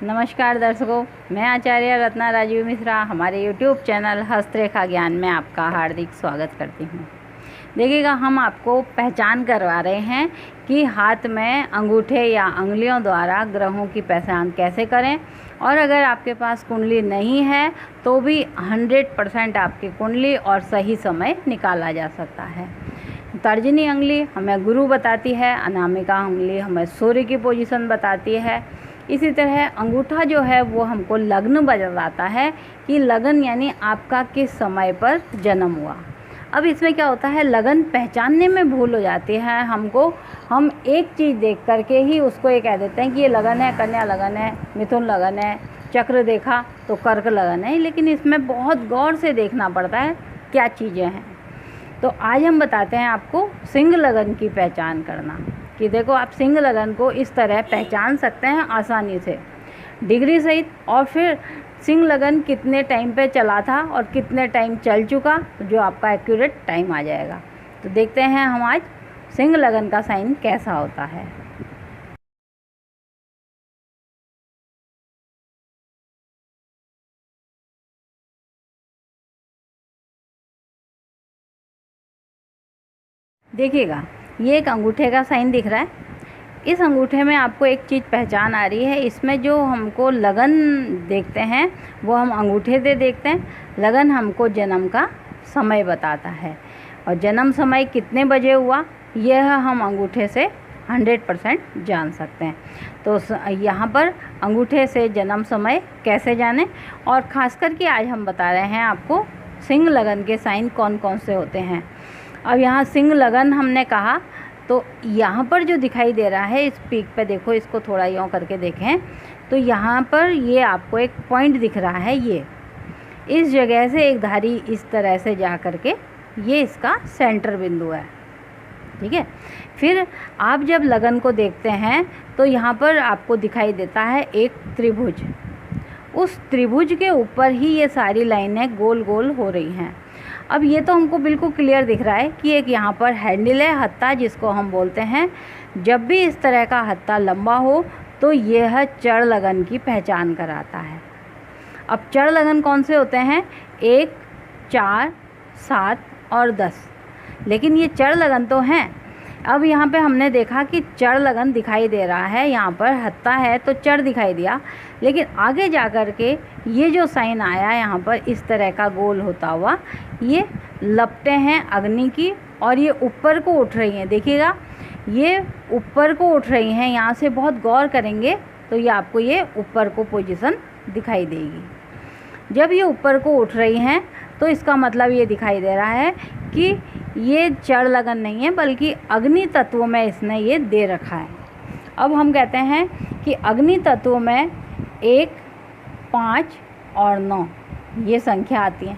नमस्कार दर्शकों, मैं आचार्य रत्ना राजीव मिश्रा हमारे YouTube चैनल हस्तरेखा ज्ञान में आपका हार्दिक स्वागत करती हूँ। देखिएगा, हम आपको पहचान करवा रहे हैं कि हाथ में अंगूठे या अंगुलियों द्वारा ग्रहों की पहचान कैसे करें। और अगर आपके पास कुंडली नहीं है तो भी 100% आपकी कुंडली और सही समय निकाला जा सकता है। तर्जनी अंगुली हमें गुरु बताती है, अनामिका अंगुली हमें सूर्य की पोजीशन बताती है। इसी तरह अंगूठा जो है वो हमको लग्न बताता है कि लगन यानी आपका किस समय पर जन्म हुआ। अब इसमें क्या होता है, लगन पहचानने में भूल हो जाती है हमको। हम एक चीज़ देख करके ही उसको ये कह देते हैं कि ये लगन है, कन्या लगन है, मिथुन लगन है, चक्र देखा तो कर्क लगन है, लेकिन इसमें बहुत गौर से देखना पड़ता है क्या चीज़ें हैं। तो आज हम बताते हैं आपको सिंह लगन की पहचान करना कि देखो, आप सिंह लगन को इस तरह पहचान सकते हैं आसानी से डिग्री सहित। और फिर सिंह लगन कितने टाइम पे चला था और कितने टाइम चल चुका, जो आपका एक्यूरेट टाइम आ जाएगा। तो देखते हैं हम आज सिंह लगन का साइन कैसा होता है। देखिएगा, ये एक अंगूठे का साइन दिख रहा है। इस अंगूठे में आपको एक चीज़ पहचान आ रही है। इसमें जो हमको लगन देखते हैं वो हम अंगूठे से देखते हैं। लगन हमको जन्म का समय बताता है और जन्म समय कितने बजे हुआ यह हम अंगूठे से 100% जान सकते हैं। तो यहाँ पर अंगूठे से जन्म समय कैसे जाने, और ख़ास करके आज हम बता रहे हैं आपको सिंह लगन के साइन कौन कौन से होते हैं। अब यहाँ सिंह लगन हमने कहा तो यहाँ पर जो दिखाई दे रहा है, इस पीक पे देखो, इसको थोड़ा यूँ करके देखें तो यहाँ पर ये आपको एक पॉइंट दिख रहा है। ये इस जगह से एक धारी इस तरह से जा करके ये इसका सेंटर बिंदु है, ठीक है। फिर आप जब लगन को देखते हैं तो यहाँ पर आपको दिखाई देता है एक त्रिभुज। उस त्रिभुज के ऊपर ही ये सारी लाइनें गोल गोल हो रही हैं। अब ये तो हमको बिल्कुल क्लियर दिख रहा है कि एक यहाँ पर हैंडल है, हत्ता जिसको हम बोलते हैं। जब भी इस तरह का हत्ता लंबा हो तो यह चढ़ लगन की पहचान कराता है। अब चढ़ लगन कौन से होते हैं? 1, 4, 7 और 10। लेकिन ये चढ़ लगन तो हैं। अब यहाँ पे हमने देखा कि चढ़ लगन दिखाई दे रहा है, यहाँ पर हत्ता है तो चढ़ दिखाई दिया। लेकिन आगे जा कर के ये जो साइन आया यहाँ पर इस तरह का गोल होता हुआ, ये लपटें हैं अग्नि की और ये ऊपर को उठ रही हैं। देखिएगा, ये ऊपर को उठ रही हैं। यहाँ से बहुत गौर करेंगे तो ये आपको ये ऊपर को पोजीशन दिखाई देगी। जब ये ऊपर को उठ रही हैं तो इसका मतलब ये दिखाई दे रहा है कि ये चढ़ लगन नहीं है, बल्कि अग्नि तत्व में इसने ये दे रखा है। अब हम कहते हैं कि अग्नि तत्व में 1, 5 और 9 ये संख्या आती है।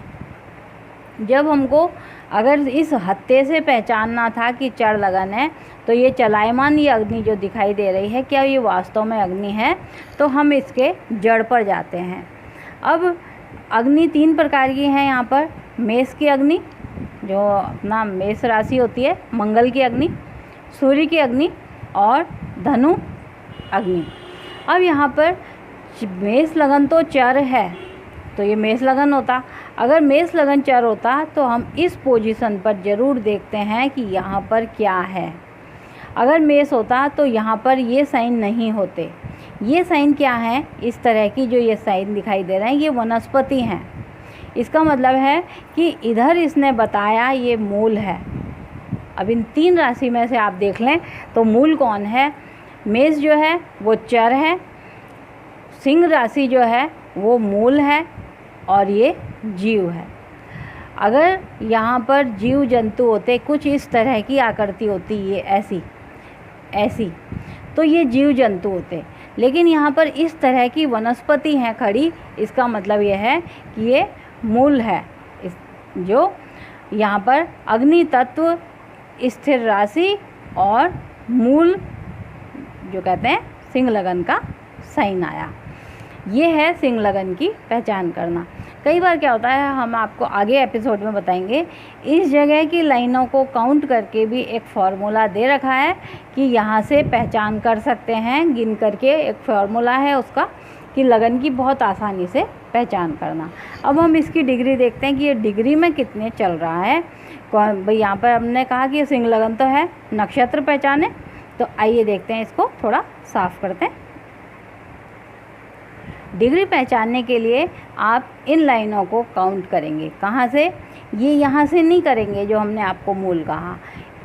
जब हमको अगर इस हत्ते से पहचानना था कि चढ़ लगन है, तो ये चलायमान ये अग्नि जो दिखाई दे रही है, क्या ये वास्तव में अग्नि है? तो हम इसके जड़ पर जाते हैं। अब अग्नि 3 प्रकार की है यहाँ पर। मेष की अग्नि, जो अपना मेष राशि होती है, मंगल की अग्नि, सूर्य की अग्नि और धनु अग्नि। अब यहाँ पर मेष लगन तो चर है तो ये मेष लगन होता। अगर मेष लगन चर होता तो हम इस पोजीशन पर ज़रूर देखते हैं कि यहाँ पर क्या है। अगर मेष होता तो यहाँ पर ये साइन नहीं होते। ये साइन क्या है? इस तरह की जो ये साइन दिखाई दे रहे हैं ये वनस्पति हैं। इसका मतलब है कि इधर इसने बताया ये मूल है। अब इन 3 राशि में से आप देख लें तो मूल कौन है? मेष जो है वो चर है, सिंह राशि जो है वो मूल है और ये जीव है। अगर यहाँ पर जीव जंतु होते, कुछ इस तरह की आकृति होती, ये ऐसी तो ये जीव जंतु होते। लेकिन यहाँ पर इस तरह की वनस्पति हैं खड़ी, इसका मतलब ये है कि ये मूल है। इस जो यहाँ पर अग्नि तत्व, स्थिर राशि और मूल जो कहते हैं सिंह लगन का साइन आया। ये है सिंह लगन की पहचान करना। कई बार क्या होता है, हम आपको आगे एपिसोड में बताएंगे, इस जगह की लाइनों को काउंट करके भी एक फार्मूला दे रखा है कि यहाँ से पहचान कर सकते हैं, गिन करके एक फार्मूला है उसका कि लगन की बहुत आसानी से पहचान करना। अब हम इसकी डिग्री देखते हैं कि ये डिग्री में कितने चल रहा है। भाई यहाँ पर हमने कहा कि सिंह लगन तो है, नक्षत्र पहचाने, तो आइए देखते हैं, इसको थोड़ा साफ करते हैं। डिग्री पहचानने के लिए आप इन लाइनों को काउंट करेंगे। कहाँ से? ये यहाँ से नहीं करेंगे जो हमने आपको मूल कहा।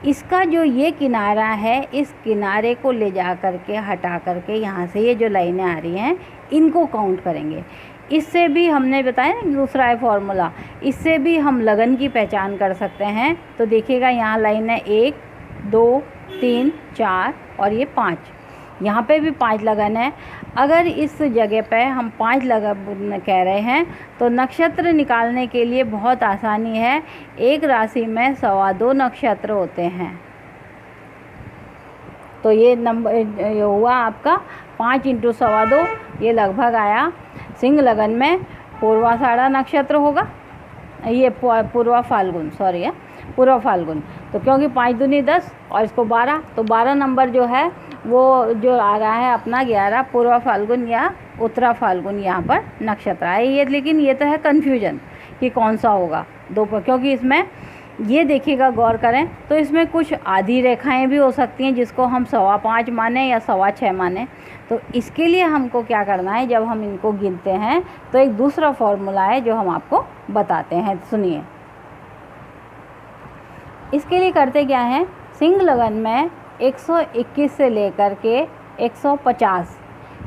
इसका जो ये किनारा है, इस किनारे को ले जा कर के हटा कर के यहाँ से ये जो लाइनें आ रही हैं इनको काउंट करेंगे। इससे भी हमने बताया ना दूसरा है फॉर्मूला, इससे भी हम लगन की पहचान कर सकते हैं। तो देखिएगा यहाँ लाइन है 1 2 3 4 और ये 5, यहाँ पे भी 5 लगन है। अगर इस जगह पे हम 5 लगन कह रहे हैं तो नक्षत्र निकालने के लिए बहुत आसानी है। एक राशि में 2.25 नक्षत्र होते हैं। तो ये नंबर हुआ आपका 5 × 2.25, ये लगभग आया। सिंह लगन में पूर्वाषाढ़ा नक्षत्र होगा, ये पूर्वा फाल्गुन, सॉरी है पूर्वा फाल्गुन। तो क्योंकि 5 दूनी 10 और इसको 12, तो 12 नंबर जो है वो जो आ रहा है अपना 11 पूर्वा फाल्गुन या उत्तरा फाल्गुन यहाँ पर नक्षत्र आए। ये लेकिन ये तो है कन्फ्यूजन कि कौन सा होगा दो पर, क्योंकि इसमें ये देखिएगा गौर करें तो इसमें कुछ आधी रेखाएं भी हो सकती हैं जिसको हम 5.25 माने या 6.25 माने। तो इसके लिए हमको क्या करना है, जब हम इनको गिनते हैं तो एक दूसरा फॉर्मूला है जो हम आपको बताते हैं, सुनिए। इसके लिए करते क्या है, सिंह लगन में 121 से लेकर के 150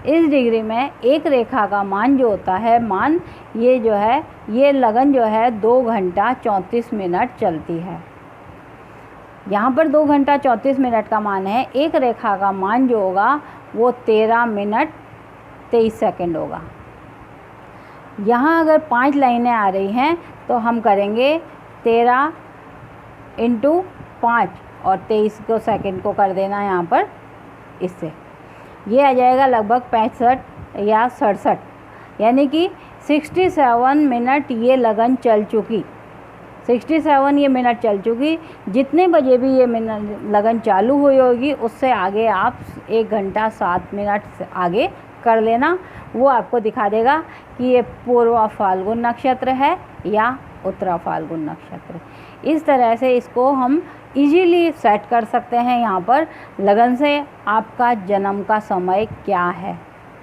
इस डिग्री में एक रेखा का मान जो होता है, मान ये जो है, ये लगन जो है 2 घंटा 34 मिनट चलती है। यहाँ पर 2 घंटा 34 मिनट का मान है। एक रेखा का मान जो होगा वो 13 मिनट 23 सेकंड होगा। यहाँ अगर 5 लाइनें आ रही हैं तो हम करेंगे 13 × 5 और 23 को सेकंड को कर देना यहाँ पर, इससे ये आ जाएगा लगभग 65 या 67, यानी कि 67 मिनट ये लगन चल चुकी। 67 ये मिनट चल चुकी। जितने बजे भी ये लगन चालू हुई होगी उससे आगे आप 1 घंटा 7 मिनट आगे कर लेना, वो आपको दिखा देगा कि ये पूर्वा फाल्गुन नक्षत्र है या उत्तरा फाल्गुन नक्षत्र। इस तरह से इसको हम इजीली सेट कर सकते हैं। यहाँ पर लगन से आपका जन्म का समय क्या है,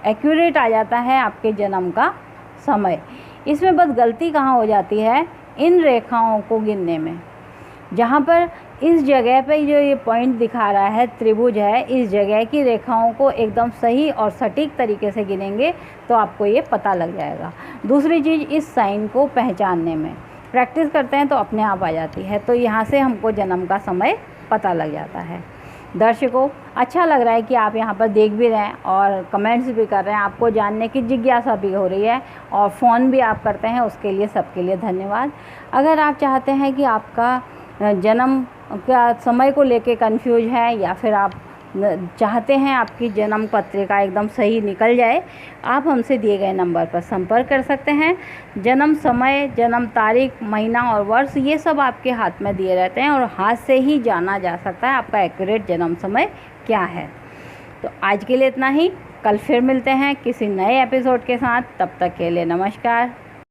एक्यूरेट आ जाता है आपके जन्म का समय। इसमें बस गलती कहाँ हो जाती है, इन रेखाओं को गिनने में। जहाँ पर इस जगह पे जो ये पॉइंट दिखा रहा है, त्रिभुज है, इस जगह की रेखाओं को एकदम सही और सटीक तरीके से गिनेंगे तो आपको ये पता लग जाएगा। दूसरी चीज़, इस साइन को पहचानने में प्रैक्टिस करते हैं तो अपने आप आ जाती है। तो यहाँ से हमको जन्म का समय पता लग जाता है। दर्शकों, अच्छा लग रहा है कि आप यहाँ पर देख भी रहे हैं और कमेंट्स भी कर रहे हैं, आपको जानने की जिज्ञासा भी हो रही है और फ़ोन भी आप करते हैं, उसके लिए सबके लिए धन्यवाद। अगर आप चाहते हैं कि आपका जन्म का समय को लेके कंफ्यूज है या फिर आप चाहते हैं आपकी जन्म पत्रिका एकदम सही निकल जाए, आप हमसे दिए गए नंबर पर संपर्क कर सकते हैं। जन्म समय, जन्म तारीख, महीना और वर्ष ये सब आपके हाथ में दिए रहते हैं और हाथ से ही जाना जा सकता है आपका एक्यूरेट जन्म समय क्या है। तो आज के लिए इतना ही, कल फिर मिलते हैं किसी नए एपिसोड के साथ। तब तक के लिए नमस्कार।